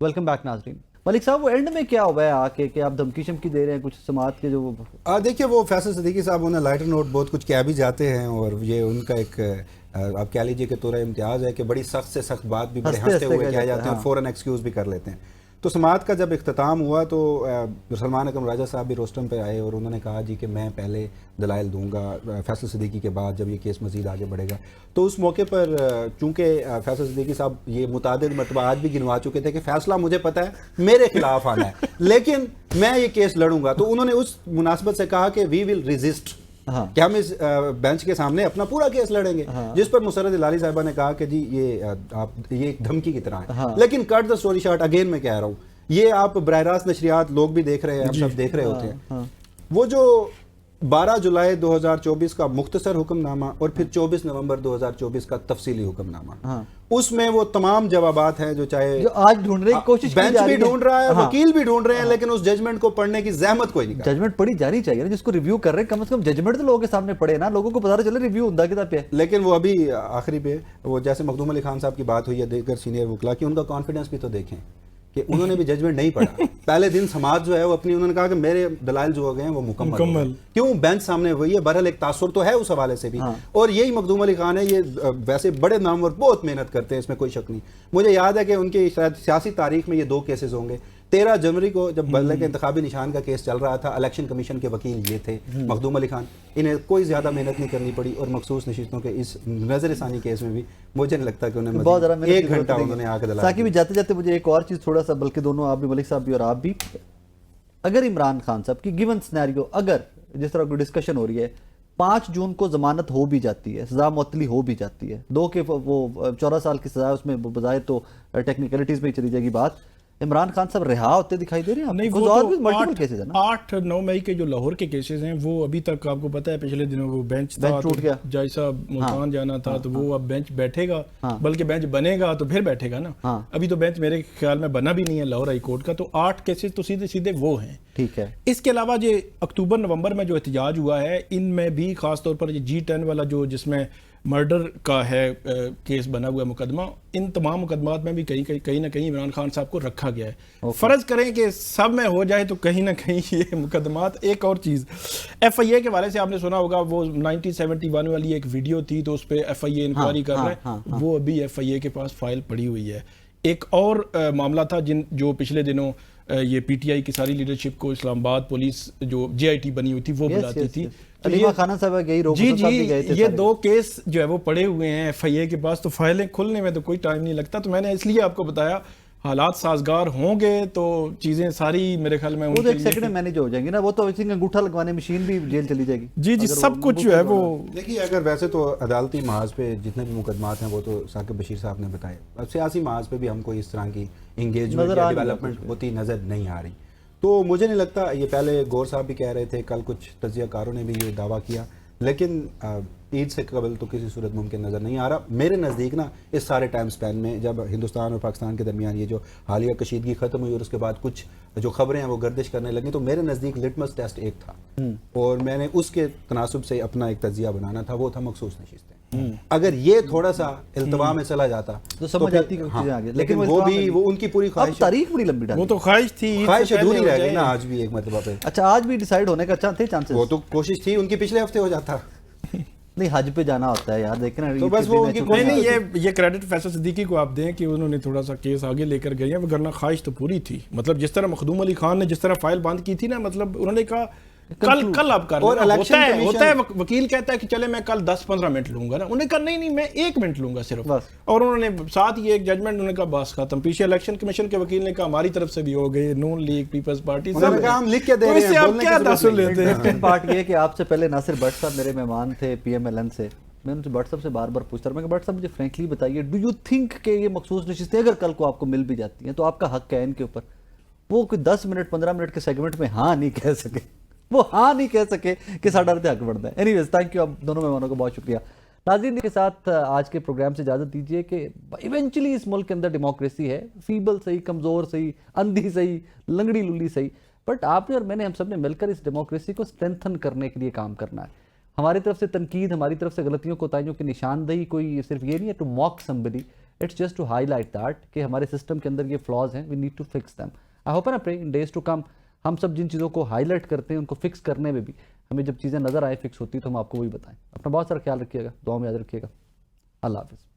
Welcome back ناظرین. ملک صاحب وہ اینڈ میں کیا ہوا ہے آ کے کہ آپ دھمکی شمکی دے رہے ہیں کچھ سماعت کے جو دیکھیے وہ فیصل صدیقی صاحب انہیں لائٹر نوٹ بہت کچھ کہہ بھی جاتے ہیں اور یہ ان کا ایک آپ کہہ لیجیے کہ طور امتیاز ہے کہ بڑی سخت سے سخت بات بھی بڑے ہنستے ہوئے کہہ جاتے ہیں, فوراً ایکسکیوز بھی کر لیتے ہیں. تو سماعت کا جب اختتام ہوا تو سلمان اکرم راجہ صاحب بھی روسٹرم پہ آئے اور انہوں نے کہا جی کہ میں پہلے دلائل دوں گا فیصل صدیقی کے بعد جب یہ کیس مزید آگے بڑھے گا. تو اس موقع پر چونکہ فیصل صدیقی صاحب یہ متعدد مرتبہ آج بھی گنوا چکے تھے کہ فیصلہ مجھے پتہ ہے میرے خلاف آنا ہے لیکن میں یہ کیس لڑوں گا, تو انہوں نے اس مناسبت سے کہا کہ وی ول ریزسٹ, کہ ہم اس بینچ کے سامنے اپنا پورا کیس لڑیں گے. جس پر مسرت ہلالی صاحبہ نے کہا کہ جی یہ ایک دھمکی کی طرح ہے. لیکن کٹ دا سٹوری شارٹ, اگین میں کہہ رہا ہوں, یہ آپ براہ راست نشریات لوگ بھی دیکھ رہے ہیں, ہم سب دیکھ رہے ہوتے ہیں, وہ جو 12 جولائی 2024 کا مختصر حکم نامہ اور پھر 24 نومبر 2024 کا تفصیلی حکم نامہ, اس میں وہ تمام جوابات ہیں جو چاہے آج ڈھونڈنے کی کوشش بینچ بھی ڈھونڈ رہا ہے, وکیل بھی ڈھونڈ رہے ہیں, لیکن اس ججمنٹ کو پڑھنے کی زحمت کوئی نہیں. ججمنٹ پڑھی جانی چاہیے, جس کو ریویو کر رہے ہیں کم سے کم ججمنٹ تو لوگوں کے سامنے پڑھے نا, لوگوں کو پتہ چلے ریویو ہوندا کدھر پہ ہے. لیکن وہ ابھی آخری پہ وہ جیسے مخدوم علی خان صاحب کی بات ہوئی ہے دیگر سینئر وکلا کی, ان کا کانفیڈنس بھی تو دیکھیں کہ انہوں نے بھی ججمنٹ نہیں پڑھا. پہلے دن سماعت جو ہے وہ اپنی انہوں نے کہا کہ میرے دلائل جو ہو گئے ہیں وہ مکمل کیوں بینچ سامنے ہوئی ہے. بہرحال ایک تاثر تو ہے اس حوالے سے بھی, اور یہی مخدوم علی خان ہے, یہ ویسے بڑے نامور بہت محنت کرتے ہیں, اس میں کوئی شک نہیں. مجھے یاد ہے کہ ان کی شاید سیاسی تاریخ میں یہ 2 کیسز ہوں گے. 13 جنوری کو جب بدلے کے انتخابی نشان کا کیس چل رہا تھا, الیکشن کمیشن کے وکیل یہ تھے مخدوم علی خان, انہیں کوئی زیادہ محنت نہیں کرنی پڑی, اور مخصوص نشستوں کے اس نظر ثانی کیس میں بھی مجھے نہیں لگتا کہ انہیں 1 گھنٹہ انہوں نے آ کے دلائل. ساقی بھی جاتے جاتے مجھے ایک اور چیز تھوڑا سا, بلکہ دونوں آپ بھی ملک صاحب بھی اور آپ بھی, اگر عمران خان صاحب کی گیون سینیریو, اگر جس طرح کوئی ڈسکشن ہو رہی ہے 5 جون کو ضمانت ہو بھی جاتی ہے, سزا معطلی ہو بھی جاتی ہے, 2 کے وہ 14 سال کی سزا, اس میں بظاہر تو ٹیکنیکلٹیز میں چلی جائے گی بات, عمران خان صاحب رہا ہوتے دکھائی دے رہے ہیں. نہیں, وہ تو 8-9 مئی کے جو لاہور کے کیسز ہیں وہ ابھی تک آپ کو پتہ ہے پچھلے دنوں وہ بینچ ٹوٹ گیا, جج صاحب ملتان جانا تھا, تو وہ اب بینچ بیٹھے گا, بلکہ بینچ بنے گا تو پھر بیٹھے گا نا. ابھی تو بینچ میرے خیال میں بنا بھی نہیں ہے لاہور ہائی کورٹ کا, تو 8 کیسز تو سیدھے سیدھے وہ ہیں. ٹھیک ہے. اس کے علاوہ یہ اکتوبر نومبر میں جو احتجاج ہوا ہے, ان میں بھی خاص طور پر یہ G10 والا جو جس میں مرڈر کا ہے کیس بنا ہوا مقدمہ, ان تمام مقدمات میں بھی کہیں نہ کہیں عمران خان صاحب کو رکھا گیا ہے. فرض کریں کہ سب میں ہو جائے تو کہیں نہ کہیں یہ مقدمات. ایک اور چیز ایف آئی اے کے حوالے سے آپ نے سنا ہوگا, وہ 1971 والی ایک ویڈیو تھی, تو اس پہ ایف آئی اے انکوائری کر رہے ہیں, وہ ابھی ایف آئی اے کے پاس فائل پڑی ہوئی ہے. ایک اور معاملہ تھا جو پچھلے دنوں یہ پی ٹی آئی کی ساری لیڈرشپ کو اسلام آباد پولیس جو جے آئی ٹی بنی ہوئی تھی وہ بلاتی تھی. یہ 2 کیس جو ہے وہ پڑے ہوئے ہیں ایف آئی اے کے پاس, تو فائلیں کھلنے میں تو کوئی ٹائم نہیں لگتا. تو میں نے اس لیے آپ کو بتایا حالات سازگار ہوں گے تو چیزیں ساری میرے خیال میں وہ تو 1 سیکنڈ میں مینیج ہو جائیں گی نا, وہ تو انگوٹھا لگوانے مشین بھی جیل چلی جائے گی. جی سب کچھ جو ہے وہ دیکھیے, اگر ویسے تو عدالتی محاذ پہ جتنے بھی مقدمات ہیں وہ تو ثاقب بشیر صاحب نے بتائے, اب سیاسی محاذ پہ بھی ہم کو اس طرح کی انگیجمنٹ یا ڈیولپمنٹ ہوتی نظر نہیں آ رہی. تو مجھے نہیں لگتا, یہ پہلے گور صاحب بھی کہہ رہے تھے, کل کچھ تجزیہ کاروں نے بھی یہ دعویٰ کیا, لیکن عید سے قبل تو کسی صورت ممکن نظر نہیں آ رہا میرے نزدیک نا. اس سارے ٹائم سپین میں جب ہندوستان اور پاکستان کے درمیان یہ جو حالیہ کشیدگی ختم ہوئی اور اس کے بعد کچھ جو خبریں ہیں وہ گردش کرنے لگیں, تو میرے نزدیک لٹمس ٹیسٹ ایک تھا, اور میں نے اس کے تناسب سے اپنا ایک تجزیہ بنانا تھا, وہ تھا مخصوص نشستیں. اگر یہ تھوڑا سا التوا میں چلا جاتا تو سمجھ آتی چیزیں آگے, لیکن وہ ان کی پوری خواہش, تاریخ بڑی لمبی ڈالی, وہ تو خواہش تھی, خواہش ادھوری رہ گئی نا آج بھی ایک مرتبہ پہ. اچھا آج بھی ڈیسائیڈ ہونے کا تھے چانسز, وہ تو کوشش تھی ان کی, پچھلے ہفتے ہو جاتا. نہیں حج پہ جانا ہوتا ہے یار, دیکھنا تو بس وہ نہیں, یہ کریڈٹ فیصل صدیقی کو آپ دیں کہ انہوں نے تھوڑا سا کیس آگے لے کر گئے ہیں, ورنہ خواہش تو پوری تھی. مطلب جس طرح مخدوم علی خان نے جس طرح فائل بند کی تھی نا, مطلب انہوں نے کہا کل آپ کر لینا, ہوتا ہے وکیل کہتا ہے کہ چلے میں کل 10-15 منٹ لوں گا نا, انہوں نے کہا نہیں میں 1 منٹ لوں گا صرف, اور انہوں نے ساتھ ہی ایک ججمنٹ انہوں نے کہا بس ختم. پیچھے الیکشن کمیشن کے وکیل نے کہا ہماری طرف سے بھی ہو گئے, نون لیگ پیپلز پارٹی سب ہم لکھ کے دے رہے ہیں, آپ کیا تاثر لیتے ہیں. پارٹ یہ کہ آپ سے پہلے ناصر بٹ صاحب میرے مہمان تھے پی ایم ایل این سے, میں ان سے بٹ صاحب سے بار بار پوچھتا رہا, میں کہ بٹ صاحب مجھے فرینکلی بتائیے, ڈو یو تھنک کہ یہ مخصوص نشستیں اگر کل کو آپ کو مل بھی جاتی ہیں تو آپ کا حق ہے ان کے اوپر؟ وہ کوئی 10 منٹ 15 منٹ کے سیگمنٹ میں ہاں نہیں کہہ سکے, وہ ہاں نہیں کہہ سکے کہ ساڈا حق بڑھتا ہے. اینی ویز تھینک یو, آپ دونوں مہمانوں کو بہت شکریہ. ناظرین کے ساتھ آج کے پروگرام سے اجازت دیجیے کہ ایونچولی اس ملک کے اندر ڈیموکریسی ہے, فیبل صحیح, کمزور صحیح, اندھی صحیح, لنگڑی للی صحیح, بٹ آپ نے اور میں نے, ہم سب نے مل کر اس ڈیموکریسی کو اسٹرینتھن کرنے کے لیے کام کرنا ہے. ہماری طرف سے تنقید, ہماری طرف سے غلطیوں کوتاہیوں کی نشاندہی کوئی صرف یہ نہیں ہے to mock somebody, it's just to highlight that کہ ہمارے سسٹم کے اندر یہ فلاز ہیں, we need to fix them. I hope and pray in days to come ہم سب جن چیزوں کو ہائی لائٹ کرتے ہیں ان کو فکس کرنے میں بھی ہمیں جب چیزیں نظر آئیں فکس ہوتی تو ہم آپ کو وہی بتائیں. اپنا بہت سارا خیال رکھیے گا, دعا میں یاد رکھیے گا. اللہ حافظ.